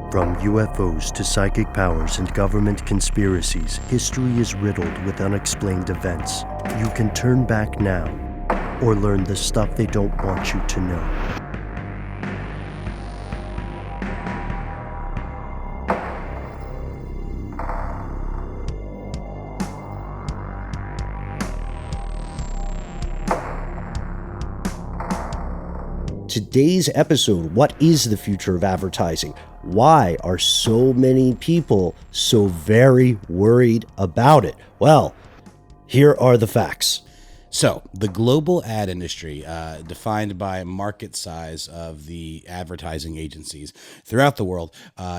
From UFOs to psychic powers and government conspiracies, history is riddled with unexplained events. You can turn back now or learn the stuff they don't want you to know. Today's episode, what is the future of advertising? Why are so many people so very worried about it? Well, here are the facts. So, the global ad industry, defined by market size of the advertising agencies throughout the world,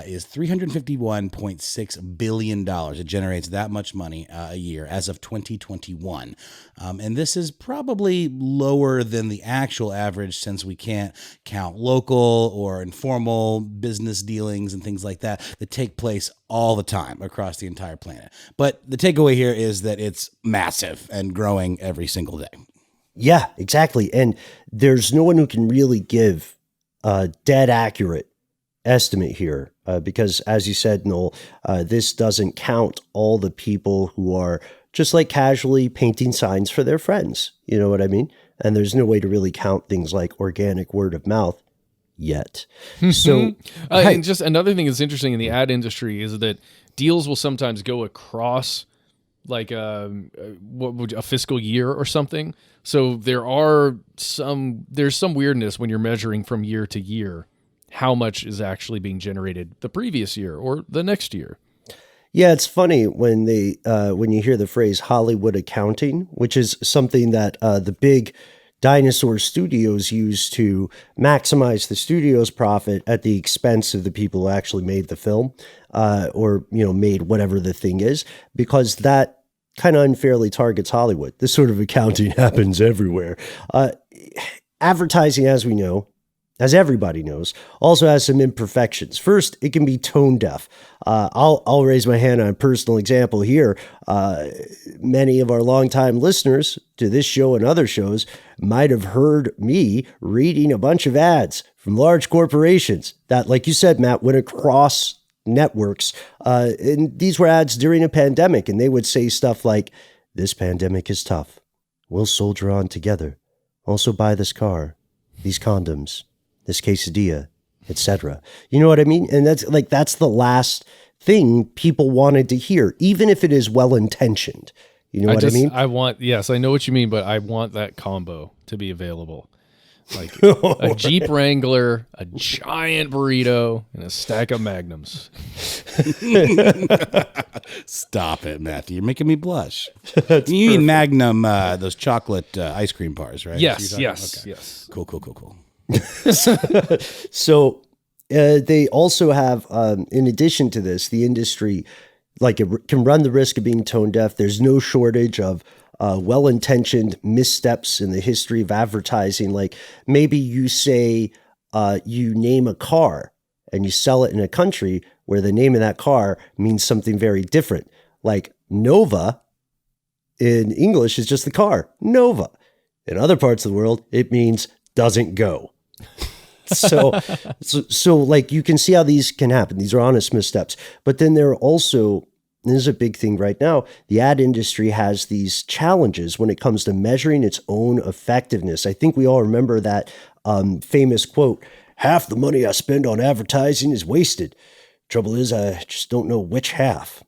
is $351.6 billion. It generates that much money a year as of 2021. And this is probably lower than the actual average since we can't count local or informal business dealings and things like that take place all the time across the entire planet. But the takeaway here is that it's massive and growing every single day. Yeah, exactly. And there's no one who can really give a dead accurate estimate here because, as you said, Noel, this doesn't count all the people who are just like casually painting signs for their friends. You know what I mean? And there's no way to really count things like organic word of mouth yet. So, and just another thing that's interesting in the ad industry is that deals will sometimes go across like a fiscal year or something. So there's some weirdness when you're measuring from year to year how much is actually being generated the previous year or the next year. Yeah, it's funny when when you hear the phrase Hollywood accounting, which is something that the big dinosaur studios use to maximize the studio's profit at the expense of the people who actually made the film, or made whatever the thing is, because that kind of unfairly targets Hollywood. This sort of accounting happens everywhere. Advertising, as we know, as everybody knows, also has some imperfections. First, it can be tone deaf. I'll raise my hand on a personal example here. Many of our longtime listeners to this show and other shows might have heard me reading a bunch of ads from large corporations that, like you said, Matt, went across networks. And these were ads during a pandemic, and they would say stuff like, "This pandemic is tough. We'll soldier on together. Also buy this car, these condoms, this quesadilla, etc." You know what I mean? And that's the last thing people wanted to hear, even if it is well-intentioned. You know what I mean? Yes, I know what you mean, but I want that combo to be available. Like a Jeep Wrangler, a giant burrito, and a stack of Magnums. Stop it, Matthew. You're making me blush. You mean Magnum, those chocolate ice cream bars, right? Yes. Cool. So they also have, in addition to this, the industry, like, it can run the risk of being tone deaf. There's no shortage of well-intentioned missteps in the history of advertising. Like, maybe you say you name a car and you sell it in a country where the name of that car means something very different. Like Nova in English is just the car, Nova. In other parts of the world, it means doesn't go. So like, you can see how these can happen. These are honest missteps. But then there are also, and this is a big thing right now, the ad industry has these challenges when it comes to measuring its own effectiveness. I think we all remember that famous quote, "Half the money I spend on advertising is wasted. Trouble is, I just don't know which half."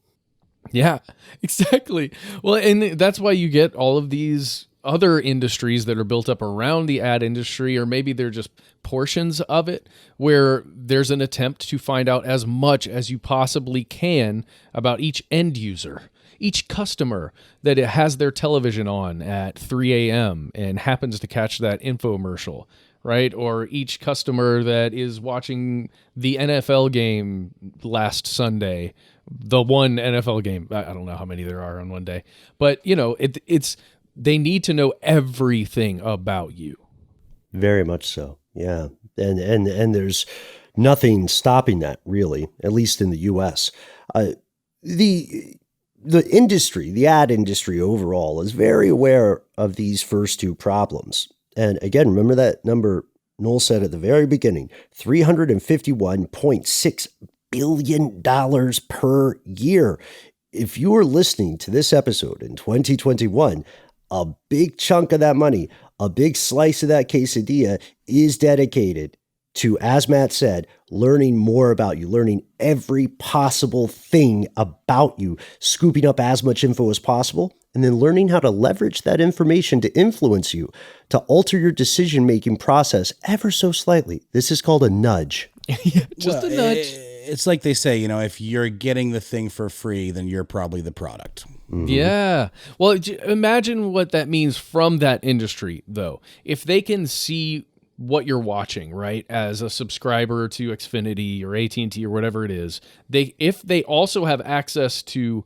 Yeah, exactly. Well, and that's why you get all of these other industries that are built up around the ad industry, or maybe they're just portions of it, where there's an attempt to find out as much as you possibly can about each end user, each customer that it has their television on at 3 a.m. and happens to catch that infomercial, right? Or each customer that is watching the NFL game last Sunday, the one NFL game. I don't know how many there are on one day, but it's they need to know everything about you. Very much so. Yeah. And there's nothing stopping that, really, at least in the US. The industry, the ad industry overall, is very aware of these first two problems. And again, remember that number Noel said at the very beginning, $351.6 billion per year. If you are listening to this episode in 2021, a big chunk of that money, a big slice of that quesadilla is dedicated to, as Matt said, learning more about you, learning every possible thing about you, scooping up as much info as possible, and then learning how to leverage that information to influence you, to alter your decision-making process ever so slightly. This is called a nudge. Just a nudge. It's like they say, if you're getting the thing for free, then you're probably the product. Mm-hmm. Yeah. Well, imagine what that means from that industry, though. If they can see what you're watching, right, as a subscriber to Xfinity or AT&T or whatever it is, if they also have access to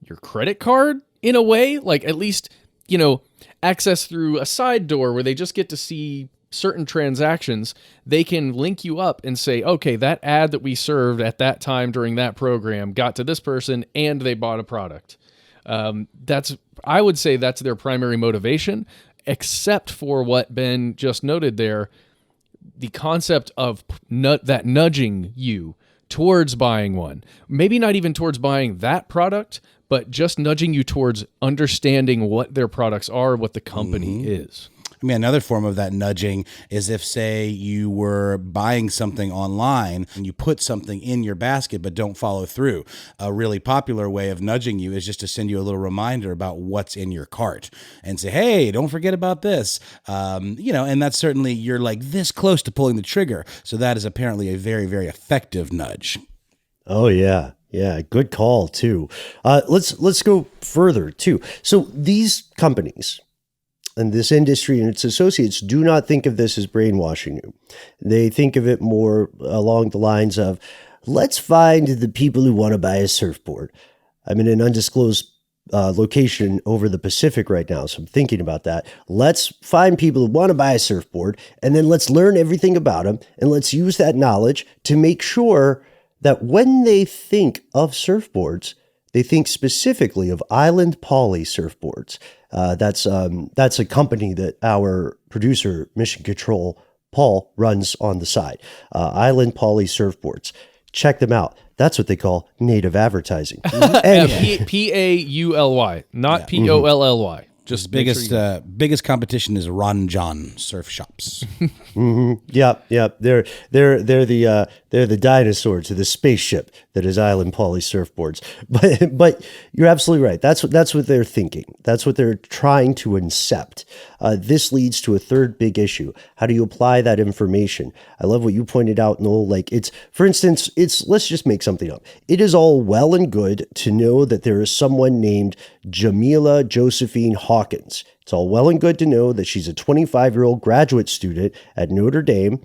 your credit card in a way, like at least, access through a side door where they just get to see certain transactions, they can link you up and say, okay, that ad that we served at that time during that program got to this person and they bought a product. I would say that's their primary motivation, except for what Ben just noted there, the concept of that nudging you towards buying one. Maybe not even towards buying that product, but just nudging you towards understanding what their products are, what the company is. I mean, another form of that nudging is if, say, you were buying something online and you put something in your basket but don't follow through. A really popular way of nudging you is just to send you a little reminder about what's in your cart and say, hey, don't forget about this. And that's certainly, you're like this close to pulling the trigger. So that is apparently a very, very effective nudge. Oh, yeah. Yeah, good call, too. Let's go further, too. So these companies and this industry and its associates do not think of this as brainwashing you. They think of it more along the lines of, let's find the people who want to buy a surfboard. I'm in an undisclosed location over the Pacific right now, so I'm thinking about that. Let's find people who want to buy a surfboard, and then let's learn everything about them, and let's use that knowledge to make sure that when they think of surfboards, they think specifically of Island Poly surfboards. That's a company that our producer, Mission Control, Paul, runs on the side. Island Poly surfboards. Check them out. That's what they call native advertising. Anyway. P-A-U-L-Y, not P-O-L-L-Y. Just biggest competition is Ron John surf shops. Yep. They're the dinosaur to the spaceship that is Island Poly surfboards. But you're absolutely right. That's what they're thinking. That's what they're trying to incept. This leads to a third big issue. How do you apply that information? I love what you pointed out, Noel. Like for instance, let's just make something up. It is all well and good to know that there is someone named Jamila Josephine Hawkins. It's all well and good to know that she's a 25-year-old graduate student at Notre Dame.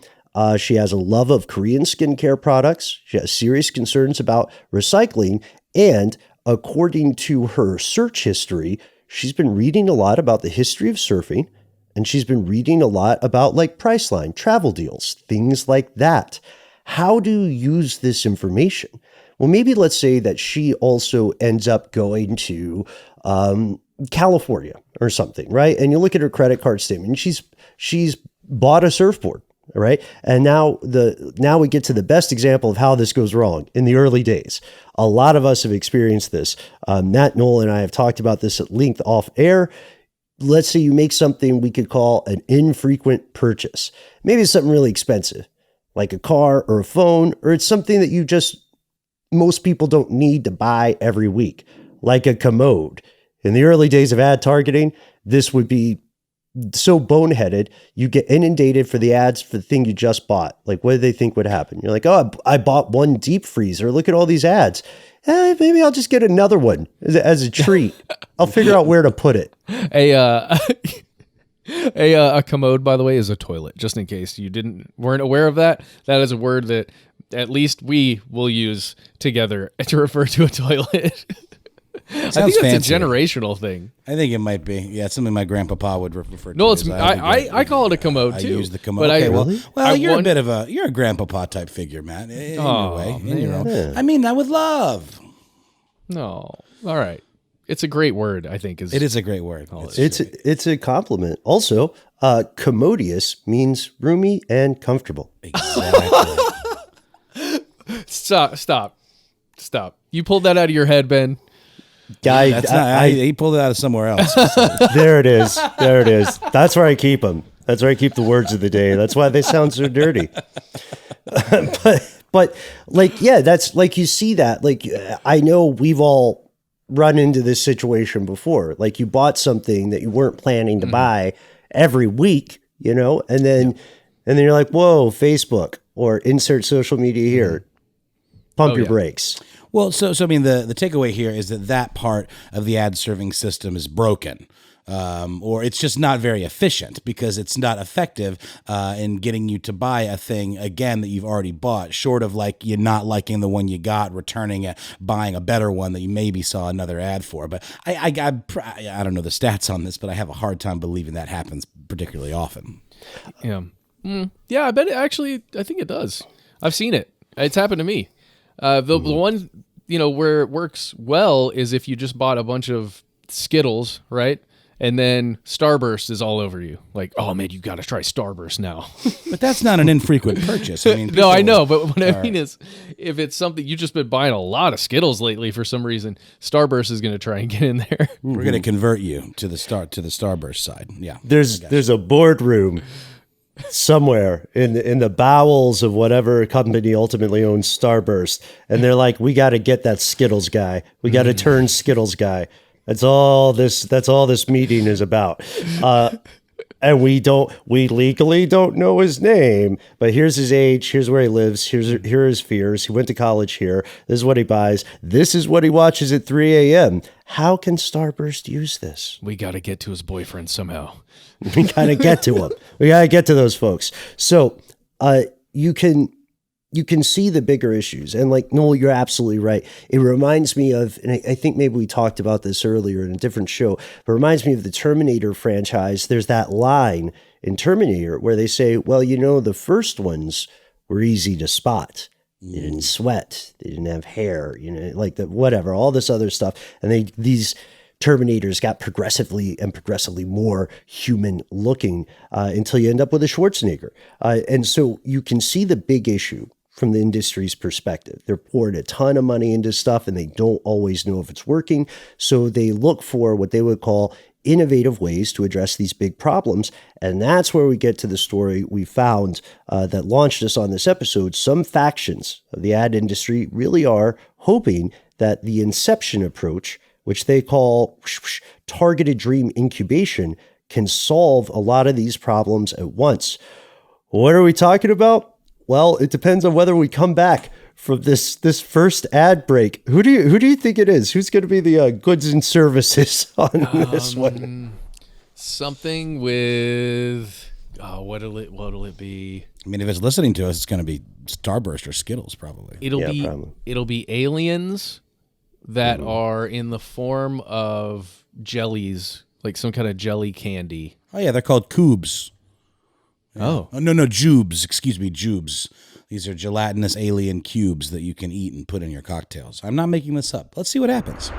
She has a love of Korean skincare products. She has serious concerns about recycling. And according to her search history, she's been reading a lot about the history of surfing. And she's been reading a lot about like Priceline, travel deals, things like that. How do you use this information? Well, maybe let's say that she also ends up going to California or something, right? And you look at her credit card statement and she's bought a surfboard, right? And now we get to the best example of how this goes wrong in the early days. A lot of us have experienced this. Matt, Noel, and I have talked about this at length off air. Let's say you make something we could call an infrequent purchase. Maybe it's something really expensive, like a car or a phone, or it's something that most people don't need to buy every week, like a commode. In the early days of ad targeting, this would be so boneheaded, you get inundated for the ads for the thing you just bought. Like, what do they think would happen? You're like, oh, I bought one deep freezer. Look at all these ads. Maybe I'll just get another one as a treat. I'll figure out where to put it. A commode, by the way, is a toilet, just in case you weren't aware of that. That is a word that at least we will use together to refer to a toilet. I think that's a generational thing. I think it might be. Yeah, it's something my grandpapa would refer to. No, I call it a commode too. I use the commode. But okay, well, you're a grandpapa type figure, man. In your way, in your own. Yeah. I mean that with love. No, all right. It's a great word. I think it is a great word. It's a compliment. Also, commodious means roomy and comfortable. Exactly. Stop. You pulled that out of your head, Ben. Guy, He pulled it out of somewhere else. there it is. That's where I keep them. That's where I keep the words of the day. That's why they sound so dirty. but like, yeah, that's like, you see that. Like, I know we've all run into this situation before. Like, you bought something that you weren't planning to buy every week, and then you're like, whoa, Facebook, or insert social media here. Pump your brakes. Well, so I mean, the takeaway here is that part of the ad serving system is broken. Or it's just not very efficient because it's not effective in getting you to buy a thing again that you've already bought, short of like you not liking the one you got, returning it, buying a better one that you maybe saw another ad for. But I don't know the stats on this, but I have a hard time believing that happens particularly often. Yeah. Yeah, I bet I think it does. I've seen it. It's happened to me. The one, where it works well is if you just bought a bunch of Skittles, right? And then Starburst is all over you. Like, oh man, you got to try Starburst now. But that's not an infrequent purchase. I mean, no, I know. But what I mean is, if it's something you've just been buying a lot of Skittles lately for some reason, Starburst is going to try and get in there. We're going to convert you to the Starburst side. Yeah. There's a boardroom somewhere in the bowels of whatever company ultimately owns Starburst, and they're like, we got to get that Skittles guy. We got to turn Skittles guy. That's all this meeting is about. And we legally don't know his name, but here's his age, here's where he lives, here are his fears. He went to college here. This is what he buys. This is what he watches at 3 a.m. How can Starburst use this? We got to get to his boyfriend somehow. We got to get to him. We got to get to those folks. So you can see the bigger issues. And like, Noel, you're absolutely right. It reminds me of, and I think maybe we talked about this earlier in a different show, but it reminds me of the Terminator franchise. There's that line in Terminator where they say, well, the first ones were easy to spot. They didn't sweat. They didn't have hair, like whatever, all this other stuff. And these Terminators got progressively more human looking until you end up with a Schwarzenegger. And so you can see the big issue from the industry's perspective. They're pouring a ton of money into stuff and they don't always know if it's working. So they look for what they would call innovative ways to address these big problems. And that's where we get to the story we found that launched us on this episode. Some factions of the ad industry really are hoping that the inception approach, which they call targeted dream incubation, can solve a lot of these problems at once. What are we talking about? Well, it depends on whether we come back from this first ad break. Who do you think it is? Who's going to be the goods and services on this one? Something with what'll it be? I mean, if it's listening to us, it's going to be Starburst or Skittles, probably. It'll be aliens that are in the form of jellies, like some kind of jelly candy. Oh yeah, they're called cubes. Oh. No, jubes. Excuse me, jubes. These are gelatinous alien cubes that you can eat and put in your cocktails. I'm not making this up. Let's see what happens.